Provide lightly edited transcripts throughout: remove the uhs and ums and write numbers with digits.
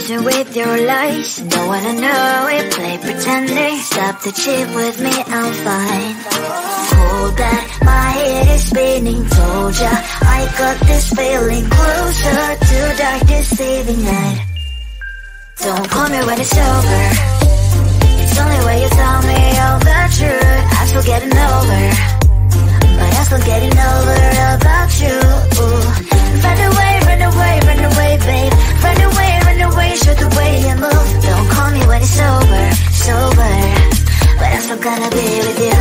impatient with your lies. Don't wanna know it, play pretending. Stop the cheat with me, I'm fine. Hold that, my head is spinning. Told ya, I got this feeling. Closer to dark deceiving night. Don't call me when it's over. It's only when you tell me all the truth. I'm still getting over, but I'm still getting over about you. Run away, run away, run away, babe. Run away, show the way you move. Don't call me when it's over, sober, but I'm still gonna be with you.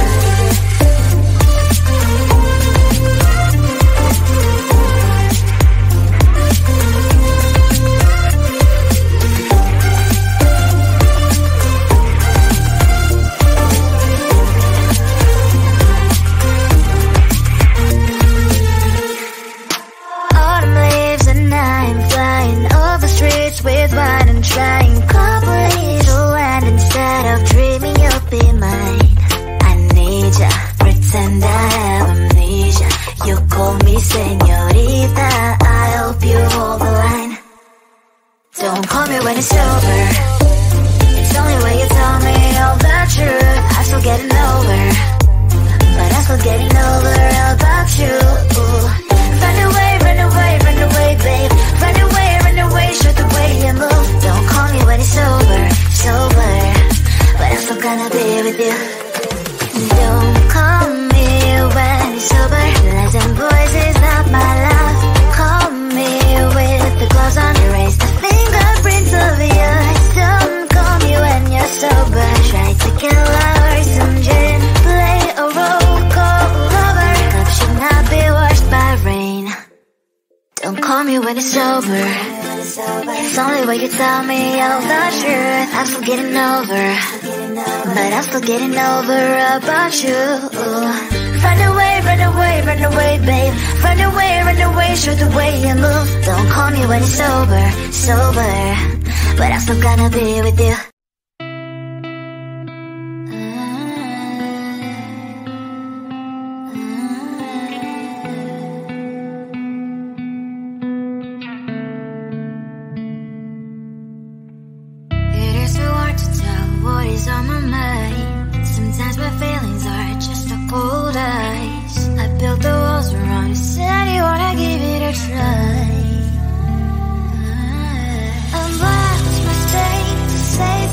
With wine and trying couples to land instead of dreaming you'll be mine. I need ya, pretend I have amnesia. You call me señorita, I hope you hold the line. Don't call me when it's over. It's only when you tell me all the truth. I'm still getting over, but I'm still getting over about you. Run away, run away, run away, babe. Run away, show the way you move. Don't call me when it's over, sober, but I'm still gonna be with you. Don't call me when it's sober. Lies and boys is not my love. Call me with the gloves on. Erase the fingerprints of yours. Don't call me when you're sober. Try to kill hours, some gin, play a role, call lover. Cup should not be washed by rain. Don't call me when it's over. It's only when you tell me all the truth. I'm still getting over, but I'm still getting over about you. Run away, run away, run away, babe. Run away, show the way you move. Don't call me when it's over, sober, but I'm still gonna be with you. What is on my mind? Sometimes my feelings are just a cold ice. I built the walls around you, said you wanna give it a try. I watched my state to save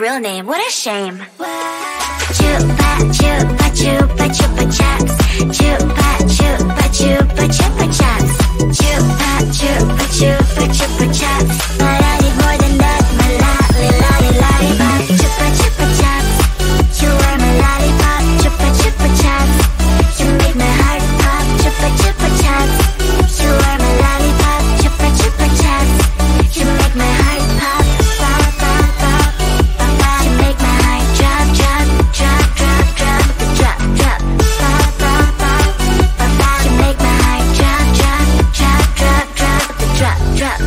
real name, what a shame. Chupa chupa chupa chupa chaps. Chupa chupa chupa chupa chaps. Chupa chupa chupa chupa chaps. But I need more than that, my lollipop. Chupa chupa chaps. You are my lollipop. Chupa chupa chaps. You make my heart pop. Chupa chupa chaps. You are my lollipop. Chupa chupa chaps. You make my heart pop. Pop pop pop pop pop. You make my heart drop drop drop drop drop drop drop. Pop pop pop pop pop. You make my heart drop drop drop drop drop drop drop.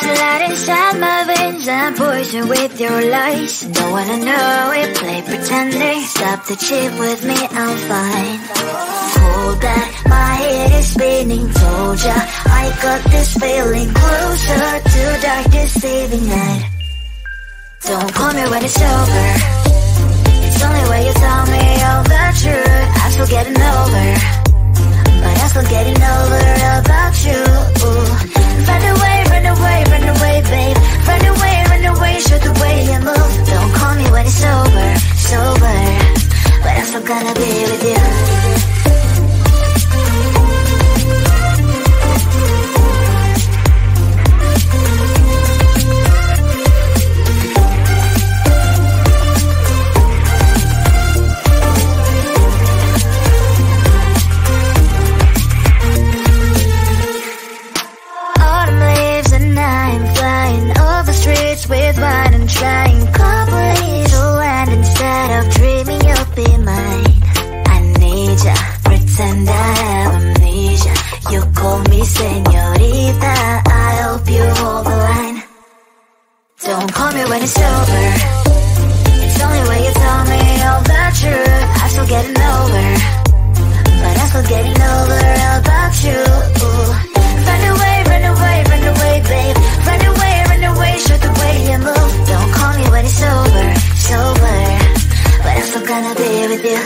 Slide inside my veins and poison with your lies. Don't wanna know it, play pretending. Stop the cheat with me, I'm fine. Hold that, my head is spinning. Told ya, I got this feeling. Closer to dark deceiving night. Don't call me when it's over. It's only when you tell me all the truth. I'm still getting over, but I'm still getting over about you. Run away, run away, run away, babe. Run away, show the way you move. Don't call me when it's over, sober, but I'm still gonna be with you. With wine and trying complete land instead of dreaming you'll be mine. I need ya, pretend I have amnesia. You call me señorita, I hope you hold the line. Don't call me when it's over. It's only when you tell me all the truth. I'm still getting over, but I'm still getting over about you. Run away, run away, run away, babe. Run away, show the way you move. Don't call me when it's over, sober, but I'm still gonna be with you.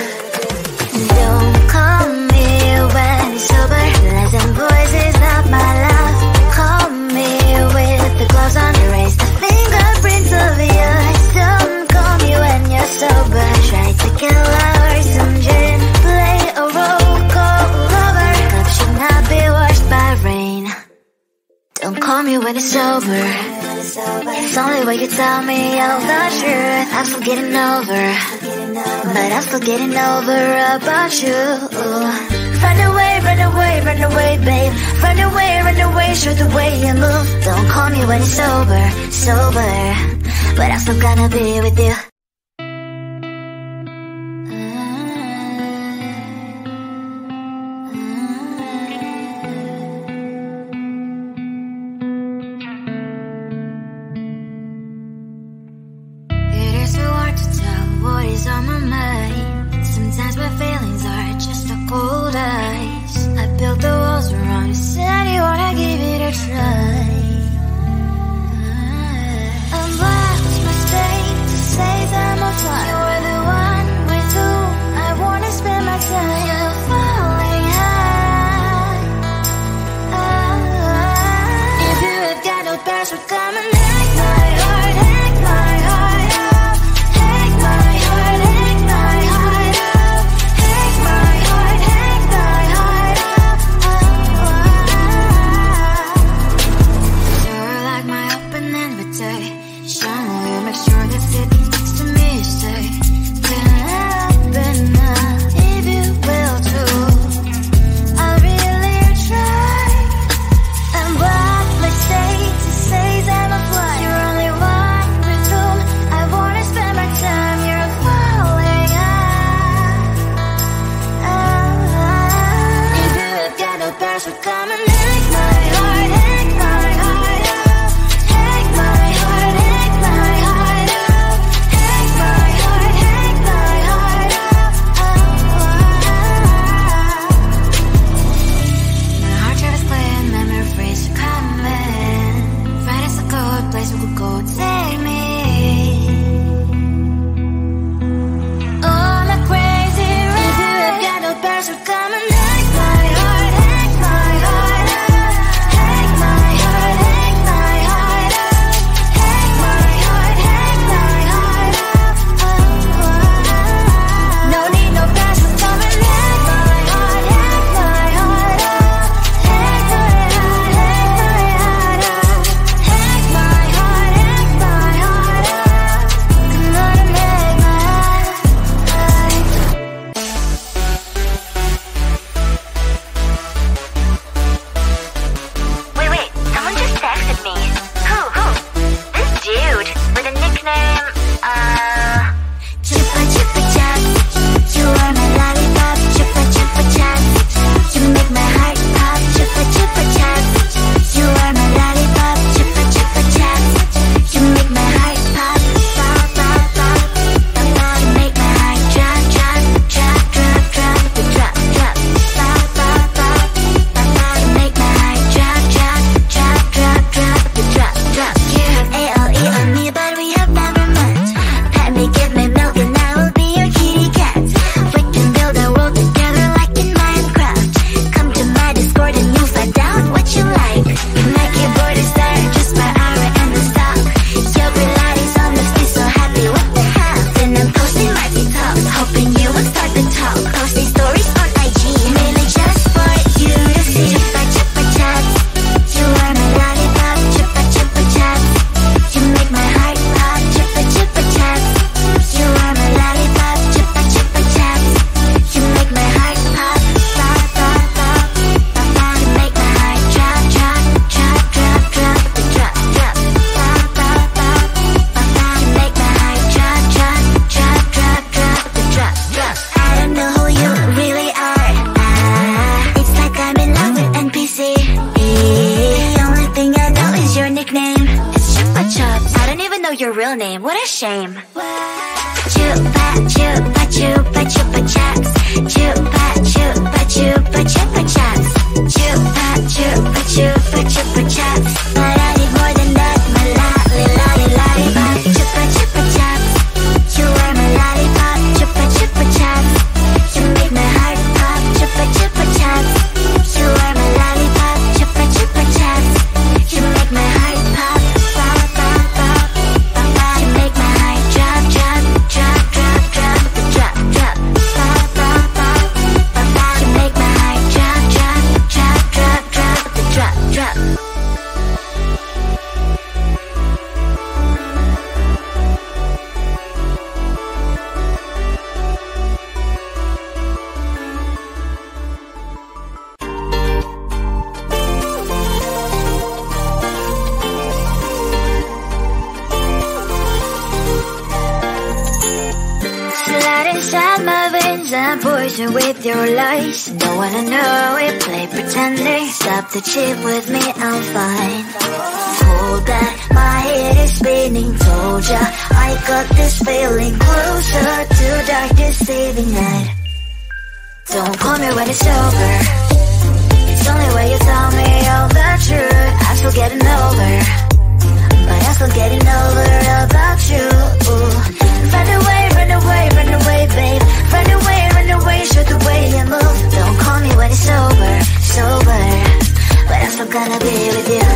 Don't call me when it's sober. Lies and boys is not my love. Call me with the gloves on. Erase the fingerprints of yours. Don't call me when you're sober. Try to kill our some gin. Play a role, call lover. Cup should not be washed by rain. Don't call me when it's over. It's only when you tell me all the truth. I'm still getting over, but I'm still getting over about you. Run away, run away, run away, babe. Run away, show the way you move. Don't call me when it's over, sober, but I'm still gonna be with you. What is on my mind? Sometimes my feelings are just a cold ice. I built the walls around you, said you wanna give it a try. And what's my mistake to say that more time? You were the one with whom I wanna spend my time. You're falling high. If you have got no password, come and hack my heart, hack my heart. I'm your real name, what a shame. Chupa chupa chupa chupa chups. Chupa chupa chupa chupa chups. Chupa chupa chupa chupa chups. But I need more than that, my lollipop. Chupa chupa chups. You are my lollipop. Chupa chupa chups. You make my heart pop. Chupa chupa chups. You are my lollipop. Chupa chupa chups. You make my heart pop. Pop pop pop pop pop. You make my heart drop drop drop drop drop drop drop. Pop pop pop pop pop. You make my heart drop drop drop drop drop drop drop. Slide inside my veins and poison with your lies. Don't wanna know it, play pretending. Stop the cheat with me, I'm fine. Hold that, my head is spinning. Told ya, I got this feeling. Closer to dark deceiving night. Don't call me when it's over. It's only when you tell me all the truth. I'm still getting over, but I'm still getting over about you. Run away, run away, run away, babe. Run away, show the way you move. Don't call me when it's over, sober, but I'm still gonna be with you.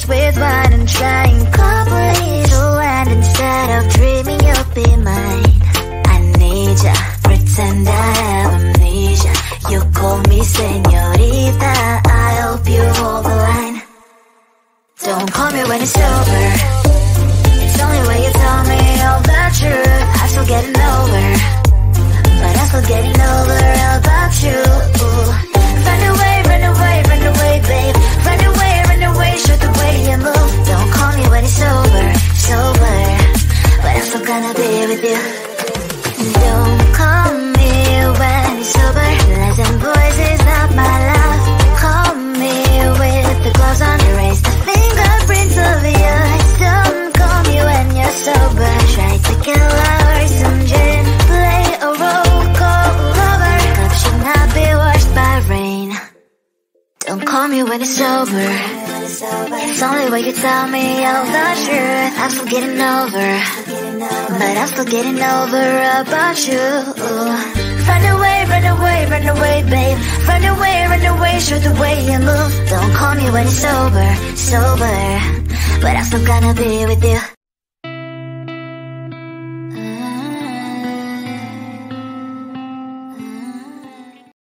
With wine and trying complete land instead of dreaming you'll be mine. I need ya, pretend I have amnesia. You call me señorita, I hope you hold the line. Don't call me when it's over. It's only when you tell me all the truth. I'm still getting over, but I'm still getting over about you. Run away, run away, run away, babe. Run away, show the way you move. Don't call me when it's over, sober, but I'm still gonna be with you. Don't call me when it's over. Listen, boys, is not my love. Call me with the gloves on. Erase the fingerprints of yours. Don't call me when you're sober. Try to kill our some gin. Play a role, call lover. Love should not be washed by rain. Don't call me when it's over. It's only when you tell me all the truth. I'm still getting over, but I'm still getting over about you. Run away, run away, run away, babe. Run away, show the way you move. Don't call me when it's over, sober, but I'm still gonna be with you.